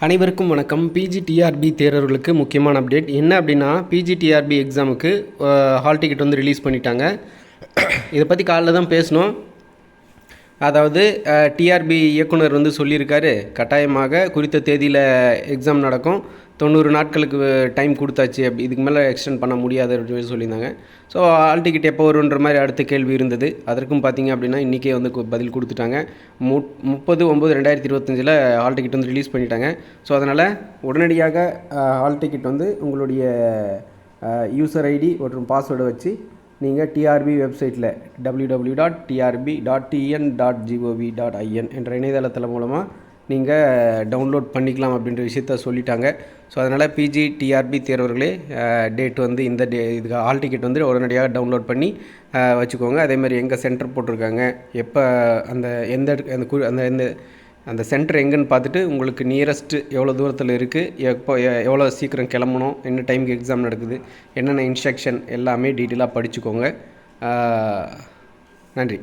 அனைவருக்கும் வணக்கம். பிஜிடிஆர்பி தேர்வர்களுக்கு முக்கியமான அப்டேட் என்ன அப்படின்னா, பிஜிடிஆர்பி எக்ஸாமுக்கு ஹால் டிக்கெட் வந்து ரிலீஸ் பண்ணிட்டாங்க. இதை பற்றி காலைல தான் பேசணும். அதாவது டிஆர்பி இயக்குனர் வந்து சொல்லியிருக்காரு, கட்டாயமாக குறித்த தேதியில் எக்ஸாம் நடக்கும், 90 நாட்களுக்கு டைம் கொடுத்தாச்சு, இதுக்கு மேலே எக்ஸ்டெண்ட் பண்ண முடியாது அப்படின்னு சொல்லியிருந்தாங்க. ஸோ ஹால் டிக்கெட் எப்போ வருன்ற மாதிரி அடுத்த கேள்வி இருந்தது. அதற்கும் பார்த்திங்க அப்படின்னா இன்றைக்கே வந்து பதில் கொடுத்துட்டாங்க. 30/9/2025 ஹால் டிக்கெட் வந்து ரிலீஸ் பண்ணிட்டாங்க. ஸோ அதனால் உடனடியாக ஹால் டிக்கெட் வந்து உங்களுடைய யூசர் ஐடி மற்றும் பாஸ்வேர்டை வச்சு நீங்கள் டிஆர்பி வெப்சைட்டில் www.trb.tn.gov.in என்ற இணையதளத்தில் மூலமாக நீங்கள் டவுன்லோட் பண்ணிக்கலாம் அப்படின்ற விஷயத்த சொல்லிட்டாங்க. ஸோ அதனால் பிஜிடிஆர்பி தேர்வர்களே டேட் வந்து இதுக்கு ஹால் டிக்கெட் வந்து உடனடியாக டவுன்லோட் பண்ணி வச்சுக்கோங்க. அதேமாதிரி எங்கே சென்டர் போட்டிருக்காங்க, எப்போ அந்த அந்த சென்டர் எங்கேன்னு பார்த்துட்டு உங்களுக்கு நியரஸ்ட்டு எவ்வளோ தூரத்தில் இருக்குது, எவ்வளோ சீக்கிரம் கிளம்பணும், என்ன டைமுக்கு எக்ஸாம் நடக்குது, என்னென்ன இன்ஸ்ட்ரக்ஷன் எல்லாமே டீட்டெயிலாக படிச்சுக்கோங்க. நன்றி.